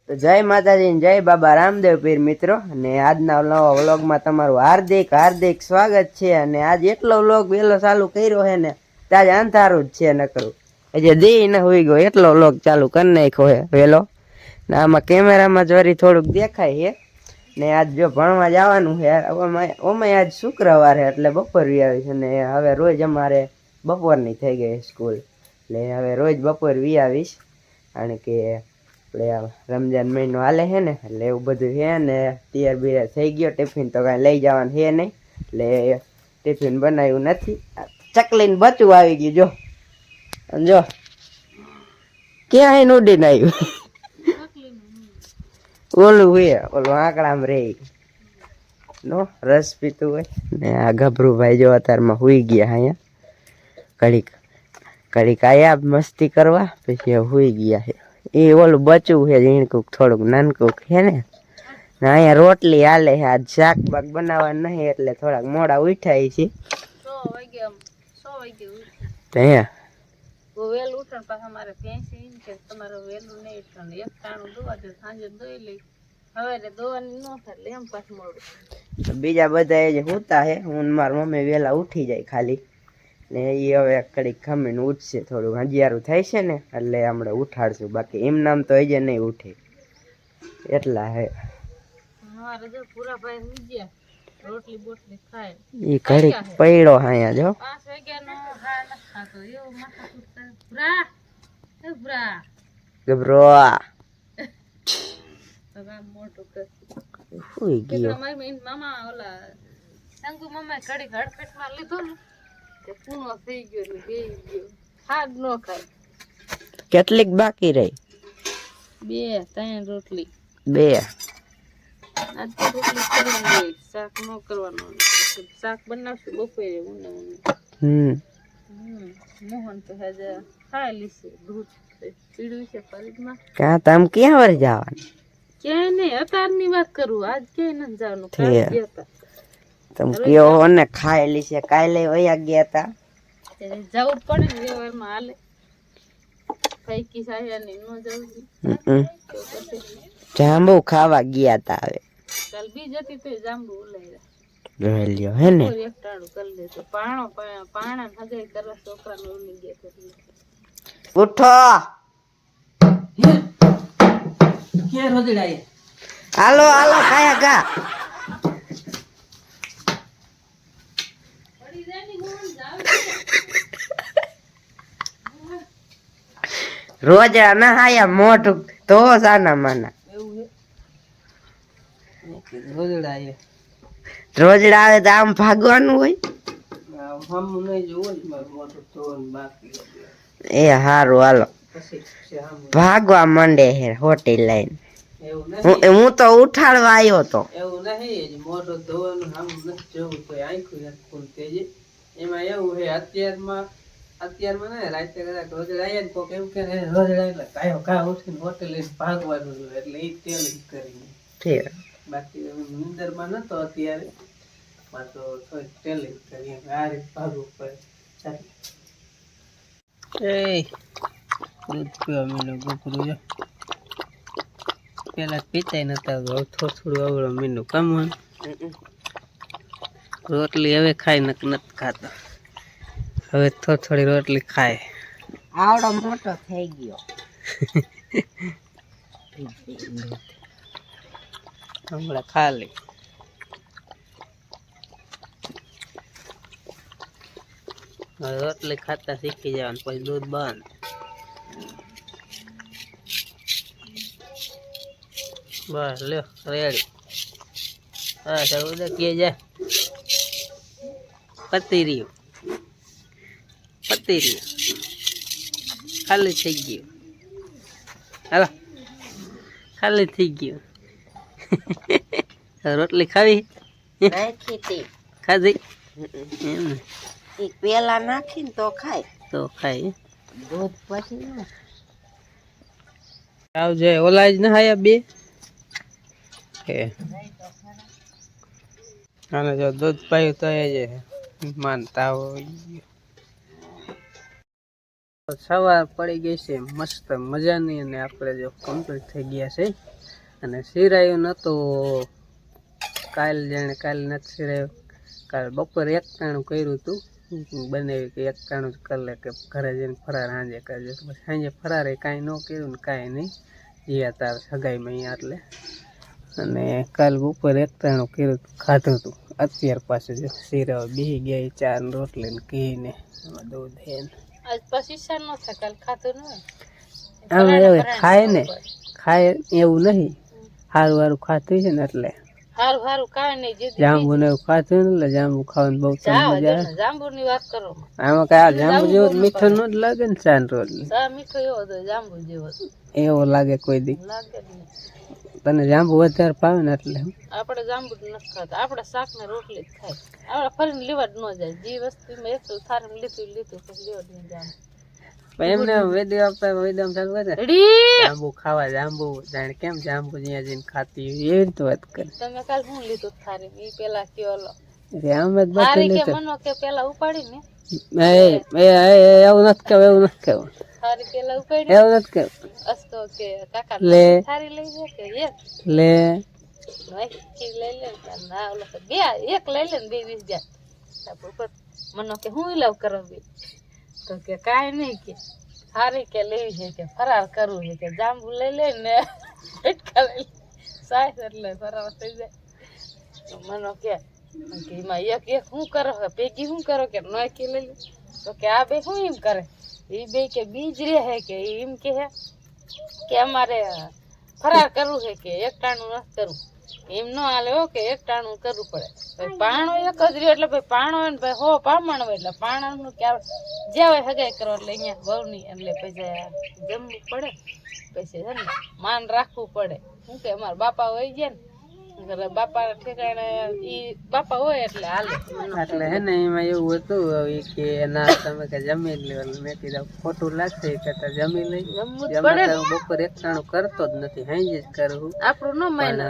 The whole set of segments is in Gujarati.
તો જય માતાજી ને જય બાબા રામદેવ પીર મિત્રો, અને આજના નવા વ્લોગમાં તમારું હાર્દિક હાર્દિક સ્વાગત છે। અને આજ એટલો વ્લોગ વહેલો ચાલુ કર્યો છે ને, તાજ અંધારું જ છે નકરું, હજી દી ન હોઈ ગયો એટલો વ્લોગ ચાલુ કરી નાખ્યો છે વહેલો। ને આમાં કેમેરામાં જોરી થોડુંક દેખાય છે ને આજ જો ભણવા જવાનું છે। ઓમે આજ શુક્રવાર છે એટલે બપોર વી આવી છે, ને હવે રોજ અમારે બપોરની થઈ ગઈ સ્કૂલ, એટલે હવે રોજ બપોર વી આવીશ, કારણ કે આપણે રમજાન મહિનો હાલે છે ને, એટલે એવું બધું છે ને તૈયાર બિયાર થઈ ગયો। ટિફિન તો કાંઈ લઈ જવાનું છે નહીં, એટલે ટિફિન બનાવ્યું નથી। ચકલીને બચ્ચું આવી ગયું જો, જો ક્યાં ઉડીને આવ્યું ઓલું હોય ઓલું આંકડામાં રે નો રસ પીતું હોય ને। આ ગભરુભાઈ જો અત્યારમાં હુઈ ગયા અહીંયા, ઘડીક ઘડીક આયા મસ્તી કરવા, પછી હુઈ ગયા છે। એ ઓલું બચવું છે ઝીણકુક થોડુંક નાનકુક છે ને, અહીંયા રોટલી હાલે છે। આજ શાક બાક બનાવવા નહીં એટલે થોડાક મોડા ઉઠાય છે। બીજા બધા જે હોતા હે, હું મારા મમ્મી વેલા ઉઠી જાય ખાલી, ને એ હવે કડીક ખમીને ઉઠશે, થોડું હંજિયારું થાય છે ને એટલે હમણાં ઉઠાડશું, બાકી એમ નામ તો હજી નહીં ઉઠે એટલા હે। ઈ ઘડીક પડ્યો અહીંયા જો, ગબરો હુઈ ગયો। કેટલીક બાકી રહી? બે ત્રણ રોટલી, બે આજ તો રોટલી કરી શાક ન કરવાનું, શાક બનાવશું બપોરે મોહન તો હજે ખાઈ લીશે, દૂધ પીડ્યું છે ફરીદમાં। ક્યાં તમે ક્યાં વાર જવાનું? ક્યાંય નહીં, અત્યારની વાત કરું, આજ ક્યાંય નથી જવાનું, કાલે ગયા હતા તમે કયો ને, ખાઈ લીશે કાલે વયા ગયા હતા, જવું પડે ને વ્યવહારમાં હાલે, કઈ સાયાની ન જવું। જાંબુ ખાવા ગયા તા, હવે કાલ બી જતી તો જાંબુ ઉલાઈ હે ને, એક ટાણું કરી લેતો પાણા હગાઈ કરવા છોકરાને ઉલી ગયા તો ઉઠો કે રોદડાય હાલો હાલો ખાયા કા રોજ ના આયા મોઢું તો સાના માના રોજડા આવે તો આમ ભાગવાનું હોય, એ હારું હાલો ભાગવા મંડે હે હોટેલ લાઈન। હું તો ઉઠાડવા આવ્યો તો, એવું નહીં મોઢું ધોવાનું આમ નથી જોવું તો આંખું ખુલતી એમાં એવું હે। અત્યારમાં ને રાતે કદાચ રોજડા આવ્યા ને કોક એવું કે રોજડા એટલે કાયો કા ઉઠીને હોટેલ લઈને ભાગવાનું એટલે એ તેલ કરીને, બાકી નિંદરમાં નતો અત્યારે તો તેલ કરી આ રીતે ભાગવું પડે। એ દૂધ પીવા મીનો ગોપરું છે, પેલા પીતાય નતા, થોડું થોડું અવળો મીનું કામ રોટલી હવે ખાઈ નથી ખાતો, હવે થોડી થોડી રોટલી ખાય, આવડો મોટો થઈ ગયો હમણાં ખાલી રોટલી ખાતા શીખી જવાનું, પછી દૂધ બંધ। બસ લ્યો રેડી, હા સર કે જાય પતી રહ્યું ખાલી થઈ ગયું, હાલો ખાલી થઈ ગયું રોટલી ખાવી ખાધી પેલા નાખીને તો ખાય દૂધ પછી આવજે ઓલા જ ના આયા બે અને જો દૂધ પાયું તો એ જ માનતા હોય। સવાર પડી ગઈ છે મસ્ત મજાની, અને આપણે જો કમ્પ્લીટ થઈ ગયા છે અને સિરાયું નહોતું કાલ નથી સિરાયું. કાલ બપોરે એકટાણું કર્યું હતું બનાવ્યું કે એકટાણું જ કરી લે કે ઘરે જઈને ફરાર સાંજે કરજો. પછી સાંજે ફરારે કાંઈ ન કર્યું ને કાંઈ નહીં ગયા તાર સગાઈમાં અહીંયા એટલે. અને કાલ બપોરે એકટાણું કર્યું ખાધું હતું. અત્યાર પાછું જો સિરાઓ બેસી ગયા 4 રોટલી ને ઘી ને દૂધ હે ને આજ પછી સર ન થાય કાલ ખાતું ન આમ એવું ખાય ને ખાય એવું નહીં સારું સારું ખાતું છે ને એટલે હારું હારું કાંઈ નહીં જે જાંબુ ને એવું ખાતું ને એટલે જાંબુ ખાવાની બહુ મજા આવે. જાંબુ ની વાત કરો આમાં કઈ જાંબુ જેવો મીઠો ન જ લાગે ને ચાન રોટલી ચા મીઠો એવો તો જાંબુ જેવો એવો લાગે કોઈ દી. લાગે જ નહીં. તને જાંબુ વધારે ભાવે ને એટલે આપણે જાંબુ જ નથી ખાતા. આપણે શાક ને રોટલી જ ખાય. આપણે ફરીને લેવા જ ન જાય. જે વસ્તુમાં એક થારે લીધું પછી લેવા જ નહીં જાંબુ. એમને વેદિયો આપતા વેદમ ચાલુ કરે જાંબુ ખાવા જાંબુ જાણે કેમ જાંબુ જ્યાં જઈને ખાતી હોય એવી રીતે વાત કરે. તમે કાલ શું લીધું થારી ઈ પેલા કયો લો આમ જ થારી કે મનો કે પેલા ઉપાડી ને એવું નથી કેવું એવું નથી કેવું થારી પેલા ઉપાડી એવું નથી કેવું અસ્તો કે કાકા લે થારી લઈ લે કે એક લે નઈ લઈ લે ના ઓલો બે એક લઈ લે ને 20 જાય ઉપર મનો કે હું લવ કરો બી તો કે કાઈ નહીં કે થારી કે લેવી છે કે ફરાર કરવું છે કે જાંબુ લઈ લે ને હેટકા લઈ સાઈસ એટલે ફરાર થઈ જાય. મનો કે એમાં એક શું કરો ભેગી શું કરો કે નોય કે લઈ લે તો કે આ બે શું એમ કરે એ બે કે બીજ રે હે કે એમ કે અમારે ફરાર કરવું છે કે એક ટાણું નથી કરવું એમ ન હાલે હો કે એક ટાણું કરવું પડે. ભાઈ પાણો એક જ રહ્યો એટલે ભાઈ પાણો હોય ને ભાઈ હો પામણ હોય એટલે પાણાનું કે જે હોય હગાઈ કરો એટલે અહીંયા વહુની એટલે પછી જમવું પડે પછી છે ને માન રાખવું પડે. શું કે અમારા બાપા હોય ગયા ને બાપા ઠેકાણે ઈ બાપા હોય એટલે હાલે એટલે હે ને એમાં એવું હતું કે ના તમે કે જમી લ્યો. મેં કીધું ખોટું લાગશે કે જમી લઈ બપોર એકટાણું કરતો જ નથી હાઈ જ કરું આપણું ન માને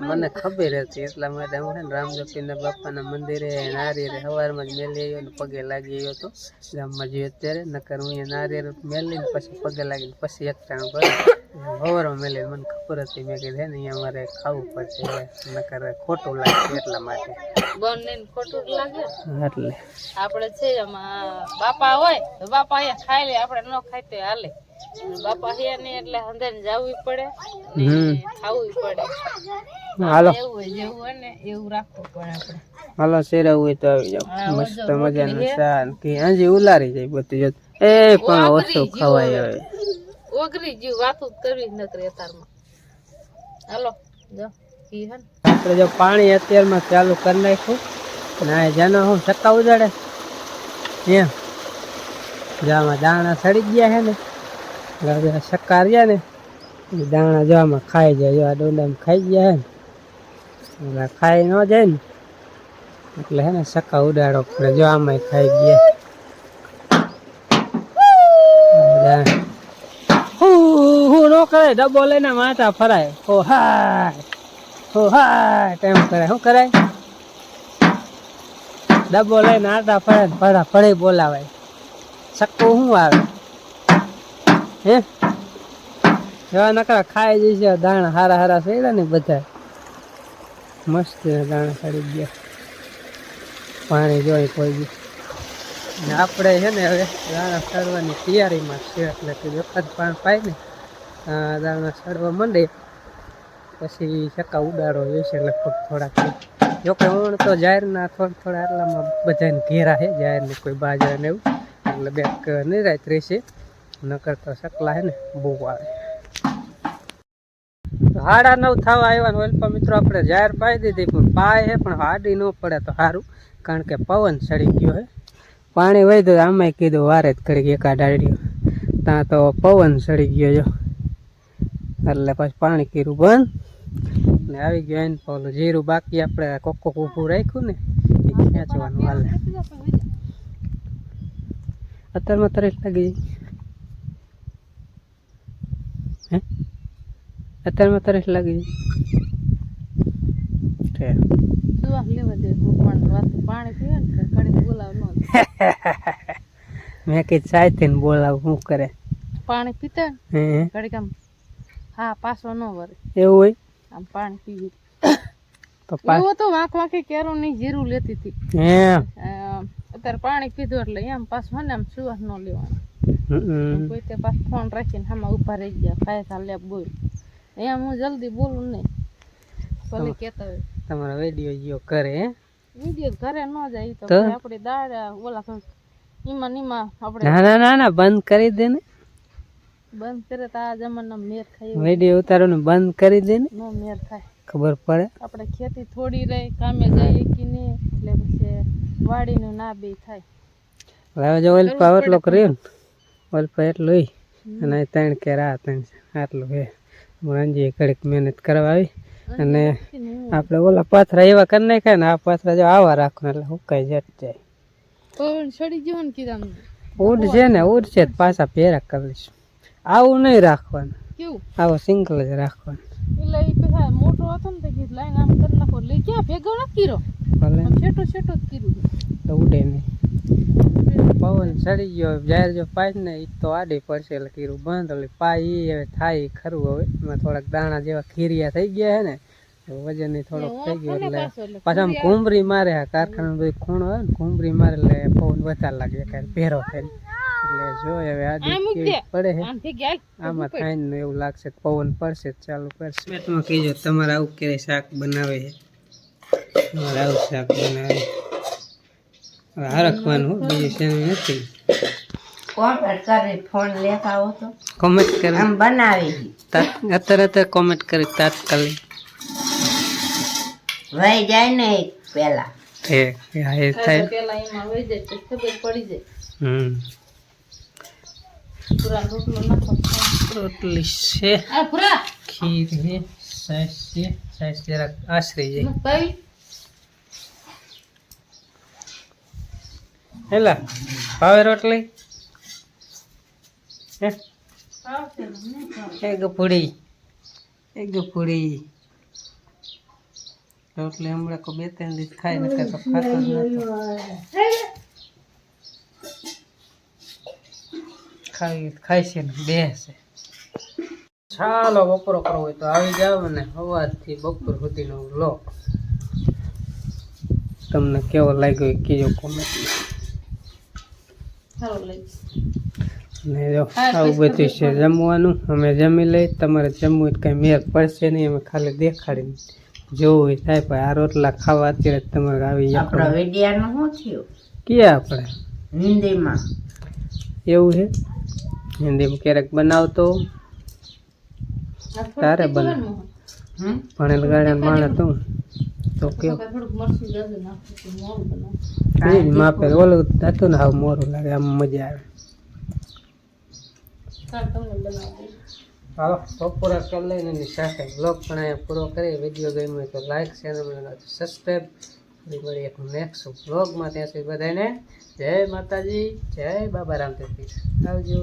મને ખબર હતી એટલા માટે હું છે ને રામજોપી ના બાપાના મંદિરે નારિયેર સવારમાં જ મેલી આવ્યો ને પગે લાગી આવ્યો હતો ગામમાં જઈએ અત્યારે નકર હું અહીંયા નારિયેર મેલીને પછી પગે લાગીને પછી એકટાણું કર્યું સવારમાં મેલી મને ખબર હતી. મેં કીધું ને અહીંયા અમારે ખાવું પડશે નકર ખોટું લાગશે એટલા માટે બંને ખોટું લાગે એટલે આપણે છે એમાં બાપા હોય તો બાપા અહીંયા ખાઈ લે આપણે ન ખાઈ તો હાલે. બાપા હે ને એટલે અંદર જવું પડે ને ખાવું પડે. હાલો એવું હોય જેવું હોય ને એવું રાખવું પડે આપણે. હાલો શેરા હોય તો આવી જાવ મસ્ત મજાનું શાન કે હજી ઉલારી જાય બધી જોત એ પણ ઓછું ખવાય હવે ઓગરી જીવ વાતું કરવી જ નકરી અતારમાં. હાલો જો ઈ હે આપણે જો પાણી અત્યારમાં ચાલુ કરી નાખ્યું ને જેનો હું ચક્કા ઉજાડે એમ જામાં દાણા સડી ગયા છે ને ચક્કા રહ્યા ને એ દાણા જોવામાં ખાઈ જાય જો આ ડોંડામાં ખાઈ ગયા છે ને ખાઈ ન જાય ને એટલે હે ને ચક્કા ઉડાડો પડે જો આમાં ખાઈ ગયા. હું ન કરે ડબ્બો લઈને માથા ફરાય હો હાય એમ કરે શું કરાય ડબ્બો લઈને આટા ફરે ફળા ફળી બોલાવાય ચક્કું શું આવે હે એવા નકરા ખાઈ જશે દાણા હારા હારા સડ્યા ને બધા મસ્ત દાણા સડી ગયા પાણી જોઈ કોઈ બી આપણે છે ને હવે દાણા સડવાની તૈયારીમાં છે એટલે કે વખત પાણી પાય ને દાણા સડવા માંડે પછી ચક્કા ઉડાડો જશે લગભગ થોડાક. જોકે હું તો જાહેરના થોડા આટલામાં બધાને ઘેરા છે જાહેરની કોઈ બાજરા ને એવું એટલે બેક નિરાત રહેશે નકર તો ચકલા છે ને બહુ આવે. 9:30 થવા આવ્યા ઓલપા મિત્રો આપણે જાહેર પાઈ દીધી પણ પાય છે પણ હાડી ન પડે તો સારું કારણ કે પવન ચડી ગયો છે. પાણી વધ્યું આમાંય કીધું વારે જ કરી એકા ડાળીઓ ત્યાં તો પવન ચડી ગયો જો એટલે પછી પાણી કીરું બંધ ને આવી ગયો એને પેલું જીરું બાકી આપણે કોક ઊભું રાખ્યું ને એ ખેંચવાનું હાલે. અત્યારમાં તરસ લાગી જાય હે અત્યારમાં તરસ લાગી જાય મેં કઈ ચાય થઈને બોલાવું શું કરે પાણી પીતા હે ઘડીક આમ હા પાછો ન વરે એવું હોય આમ પાણી પીવી તો એવો તો વાંક વાંકી કેરો ની જીરું લેતી હતી હે અત્યારે પાણી પીધું એટલે એમ પાછું હે ને આમ સુવાસ ન લેવાનું હમ. કોઈ તે પાછું ફોન રાખીને આમાં ઉભા રહી ગયા ખાય ચાલે બોલ એમ હું જલ્દી બોલું નહીં ભલે કહેતા હોય તમારો વિડીયો જીઓ કરે હે વિડીયો ઘરે ન જાય તો તો? આપણે દાડા ઓલા ઈમાં આપણે ના બંધ કરી દે ને બંધ કરે તો આ જમાના મેર ખાય વિડીયો ઉતારવાનું બંધ કરી દે ને નો મેર થાય ખબર પડે આપણે ખેતી થોડી રહી કામે જઈએ કે નહીં એટલે પછી વાડીનું ના બે થાય હવે જો ઓલ પાવ એટલો કર્યો ને ઓલ પા એટલું ઈ અને આ 3 કે રાત આટલું હે રંજી કડીક મહેનત કરવા આવી અને આપણે ઓલા પાથરા એવા કરી નાખ્યા ને આ પાથરા જો આવા રાખો એટલે હુકાઈ જટ જાય પવન સડી ગયો ને કીધા ઉડશે ને ઉડશે તો પાછા ફેરા કરીશું આવું નહીં રાખવાનું કેવું આવો સિંગલ જ રાખવાનું એટલે એ પેલા મોટો હતો ને તો કીધું લાઈન આમ કરી નાખો લઈ ક્યાં ભેગો નથી કર્યો ભલે આમ છેટો છેટો જ કર્યું તો ઉડે નહીં પવન સડી ગયો જાહેર જો પાય ને એ તો આડી પડશે એટલે કીરું બંધ એટલે પાય એ હવે થાય ખરું હવે એમાં થોડાક દાણા જેવા ખીરિયા થઈ ગયા હે ને વજન થોડોક થઈ ગયો એટલે પાછા આમ ઘૂમરી મારે કારખાના બધું ખૂણો હોય ને ઘૂમરી મારે એટલે પવન વધારે લાગે કાંઈ ભેરો થાય એટલે જો હવે આડી કેવી પડે હે આમાં થાય ને એવું લાગશે પવન પડશે ચાલુ કરશે પેટમાં કહીજો તમારે આવું ક્યારે શાક બનાવે છે તમારે આવું શાક બનાવે હરખવાનું બીજું છે નથી ફોન લેતા આવો તો કોમેન્ટ કરે આમ બનાવી અત્યારે કોમેન્ટ કરી તાત્કાલિક વહી જાય ને એક પેલા એ થાય પેલા એમાં વહી જાય તો ખબર પડી જાય હમ પૂરા રોટલો નાખો રોટલી છે આ પૂરા ખીર છે સાઈસ જરાક આશરી જાય ભાઈ હેલા ભાવે રોટલી હે આવશે ને નહીં ખાવ. એક પૂડી રોટલી હમણાં કો 2-3 દિવસ ખાઈ નકર તો ખાતો જ નતો ખાય છે ને બેસે ચાલો બપોરો કરવો હોય તો આવી જાવ ને સવારથી બપોર સુધીનો વ્લોગ તમને કેવો લાગ્યો એ કીજો કોમેન્ટમાં સારું લઈશ ને જો આવું બધું છે જમવાનું અમે જમી લઈ તમારે જમવું હોય તો કઈ મેર પડશે નહીં અમે ખાલી દેખાડીને જોવું હોય થાય પણ આ રોટલા ખાવા અત્યારે તમારે આવી આપણો વિડિયાનું શું થયું ક્યાં આપણે હિન્દીમાં એવું છે હિન્દીમાં ક્યારેક બનાવતો તારે બને ભણેલ ગાડા માણે તું તો કેવું થોડુંક મરચું જાજુ નાખું તો મોરું બનાવું એ જ માપે ઓલું હતું ને હાવ મોરું લાગે આમ મજા આવે ચાલ તમને બનાવી દઈશ હાલો બપોરા કરી લઈને એની સાથે બ્લોગ પણ અહીંયા પૂરો કરી વિડીયો ગમ્યો હોય તો લાઈક શેર અને સબસ્ક્રાઈબ ફરી મળી એક નેક્સ્ટ બ્લોગમાં ત્યાં સુધી બધાને જય માતાજી જય બાબા રામદેવ પીર આવજો